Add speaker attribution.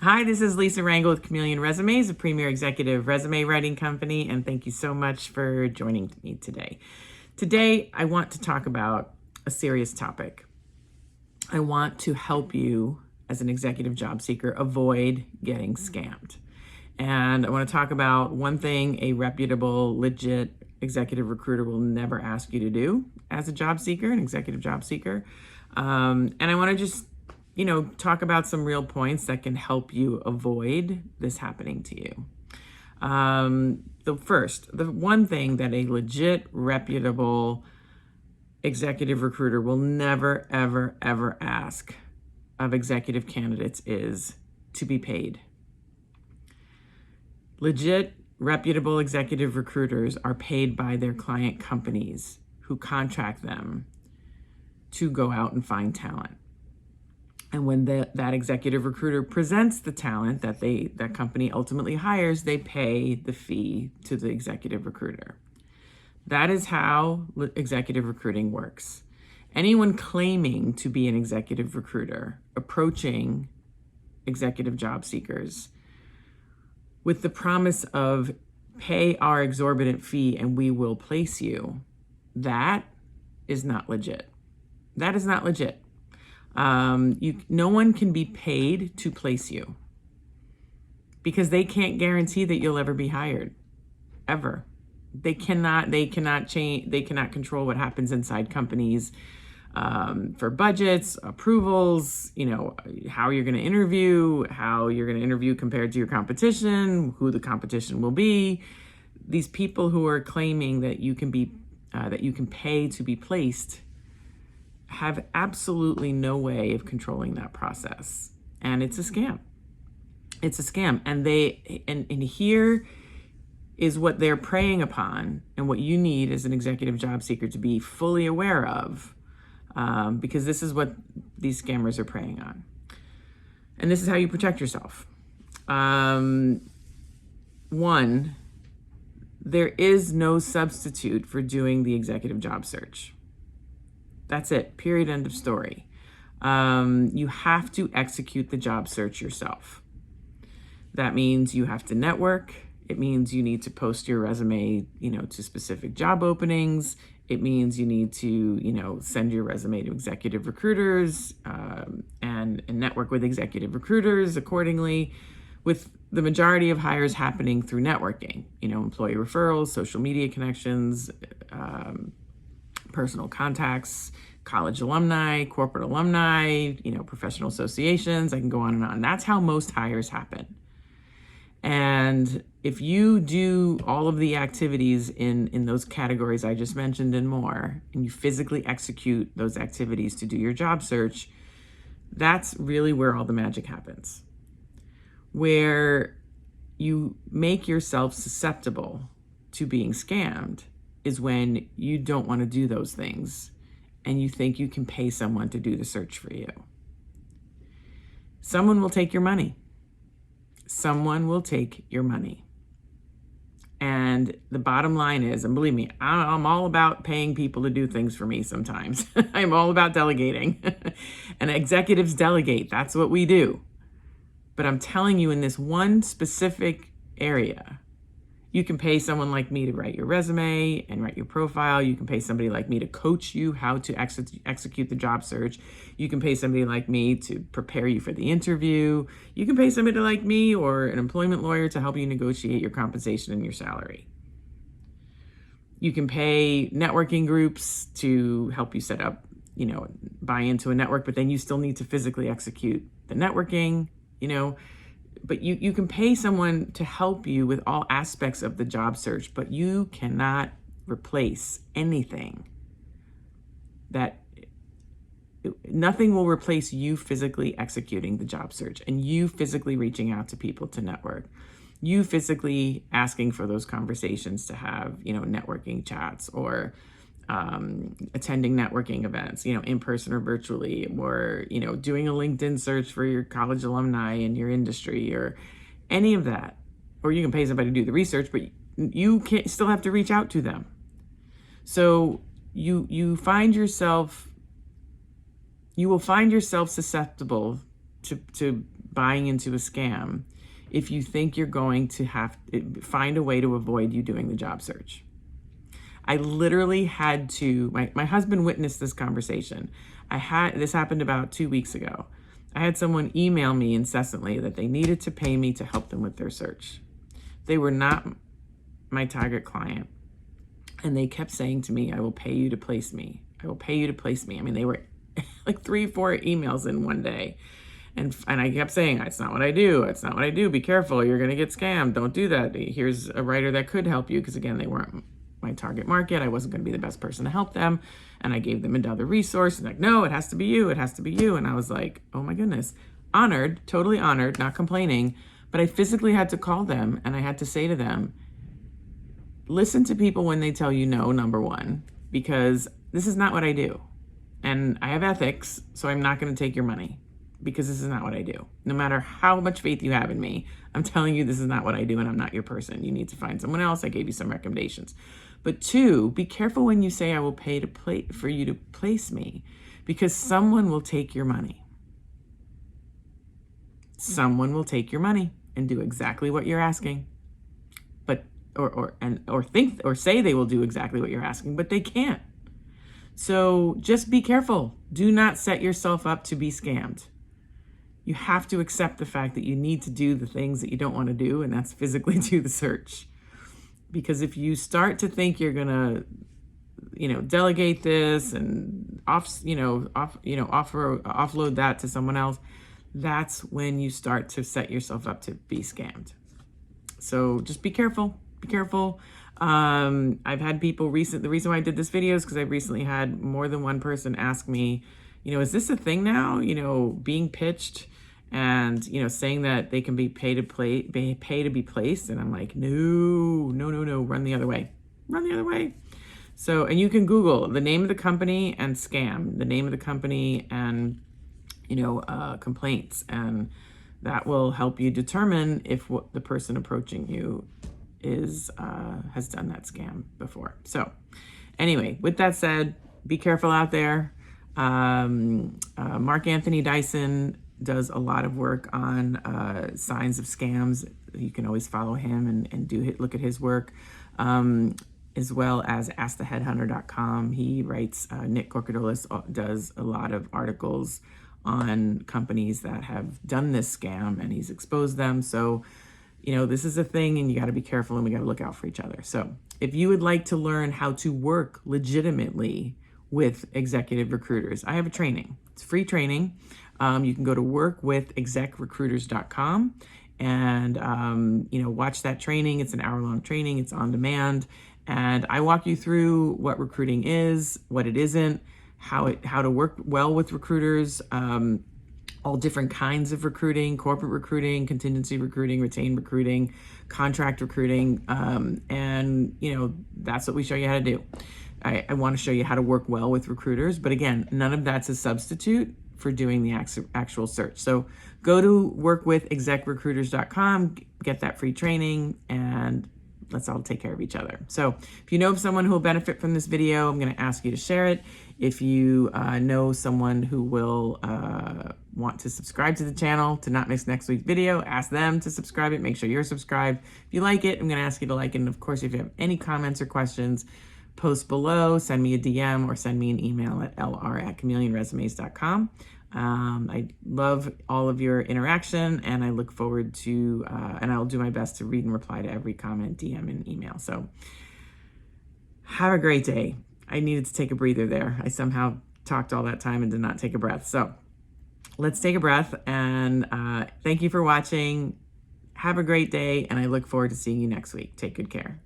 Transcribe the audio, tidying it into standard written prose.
Speaker 1: Hi, this is Lisa Rangel with Chameleon Resumes, a premier executive resume writing company, and thank you so much for joining me today. Today, I want to talk about a serious topic. I want to help you as an executive job seeker avoid getting scammed. And I want to talk about one thing a reputable, legit executive recruiter will never ask you to do as a job seeker, an executive job seeker. And I want to just talk about some real points that can help you avoid this happening to you. The one thing that a legit, reputable executive recruiter will never, ever, ever ask of executive candidates is to be paid. Legit, reputable executive recruiters are paid by their client companies who contract them to go out and find talent. And when that executive recruiter presents the talent that company ultimately hires, they pay the fee to the executive recruiter. That is how executive recruiting works. Anyone claiming to be an executive recruiter, approaching executive job seekers with the promise of pay our exorbitant fee and we will place you, that is not legit. That is not legit. No one can be paid to place you because they can't guarantee that you'll ever be hired, ever. They cannot change. They cannot control what happens inside companies for budgets, approvals, how you're going to interview, compared to your competition, who the competition will be. These people who are claiming that you can pay to be placed have absolutely no way of controlling that process. And it's a scam. It's a scam. And here is what they're preying upon and what you need as an executive job seeker to be fully aware of, because this is what these scammers are preying on. And this is how you protect yourself. One, there is no substitute for doing the executive job search. That's it, period, end of story. You have to execute the job search yourself. That means you have to network. It means you need to post your resume, to specific job openings. It means you need to, send your resume to executive recruiters and network with executive recruiters accordingly, with the majority of hires happening through networking, employee referrals, social media connections, personal contacts, college alumni, corporate alumni, professional associations. I can go on and on. That's how most hires happen. And if you do all of the activities in those categories I just mentioned and more, and you physically execute those activities to do your job search, that's really where all the magic happens. Where you make yourself susceptible to being scammed is when you don't want to do those things and you think you can pay someone to do the search for you. Someone will take your money. Someone will take your money. And the bottom line is, and believe me, I'm all about paying people to do things for me sometimes. I'm all about delegating. And executives delegate. That's what we do. But I'm telling you, in this one specific area, you can pay someone like me to write your resume and write your profile. You can pay somebody like me to coach you how to execute the job search. You can pay somebody like me to prepare you for the interview. You can pay somebody like me or an employment lawyer to help you negotiate your compensation and your salary. You can pay networking groups to help you set up, buy into a network, but then you still need to physically execute the networking, But you can pay someone to help you with all aspects of the job search, but you cannot replace anything. Nothing will replace you physically executing the job search and you physically reaching out to people to network. You physically asking for those conversations to have, networking chats or attending networking events, in person or virtually, or, doing a LinkedIn search for your college alumni in your industry or any of that. Or you can pay somebody to do the research, but you still have to reach out to them. So you will find yourself susceptible to buying into a scam if you think you're going to have to find a way to avoid you doing the job search. I literally had to, my husband witnessed this conversation. This happened about 2 weeks ago. I had someone email me incessantly that they needed to pay me to help them with their search. They were not my target client. And they kept saying to me, I will pay you to place me. I will pay you to place me. I mean, they were like 3-4 emails in one day. And I kept saying, it's not what I do. It's not what I do. Be careful. You're going to get scammed. Don't do that. Here's a writer that could help you. Because again, they weren't my target market. I wasn't going to be the best person to help them. And I gave them another resource. And like, no, it has to be you. It has to be you. And I was like, oh my goodness. Honored, totally honored, not complaining. But I physically had to call them and I had to say to them, listen to people when they tell you no, number one, because this is not what I do. And I have ethics, so I'm not going to take your money because this is not what I do. No matter how much faith you have in me, I'm telling you this is not what I do and I'm not your person. You need to find someone else. I gave you some recommendations. But 2, be careful when you say I will pay for you to place me, because someone will take your money. Someone will take your money and do exactly what you're asking. But or say they will do exactly what you're asking, but they can't. So just be careful. Do not set yourself up to be scammed. You have to accept the fact that you need to do the things that you don't want to do, and that's physically do the search. Because if you start to think you're gonna, delegate this and offload that to someone else, that's when you start to set yourself up to be scammed. So just be careful. Be careful. I've had people the reason why I did this video is because I've recently had more than one person ask me, is this a thing now? Being pitched and, saying that they can be paid to be placed. And I'm like, no, run the other way. Run the other way. So, and you can Google the name of the company and scam, the name of the company and, complaints. And that will help you determine if the person approaching you has done that scam before. So anyway, with that said, be careful out there. Mark Anthony Dyson does a lot of work on signs of scams. You can always follow him and look at his work, as well as asktheheadhunter.com. He writes, Nick Corcordilos does a lot of articles on companies that have done this scam, and he's exposed them. So this is a thing and you got to be careful and we got to look out for each other. So if you would like to learn how to work legitimately with executive recruiters, I have a training. It's free training. You can go to workwithexecrecruiters.com and, watch that training. It's an hour-long training. It's on demand. And I walk you through what recruiting is, what it isn't, how to work well with recruiters, all different kinds of recruiting, corporate recruiting, contingency recruiting, retained recruiting, contract recruiting. And that's what we show you how to do. I want to show you how to work well with recruiters. But again, none of that's a substitute for doing the actual search. So go to workwithexecrecruiters.com, get that free training, and let's all take care of each other. So if you know of someone who will benefit from this video, I'm going to ask you to share it. If you know someone who will want to subscribe to the channel to not miss next week's video, ask them to subscribe it. Make sure you're subscribed. If you like it, I'm going to ask you to like it. And of course, if you have any comments or questions, post below, send me a DM or send me an email at lr@chameleonresumes.com. I love all of your interaction, and I look forward to, and I'll do my best to read and reply to every comment, DM, and email. So have a great day. I needed to take a breather there. I somehow talked all that time and did not take a breath. So let's take a breath, and thank you for watching. Have a great day, and I look forward to seeing you next week. Take good care.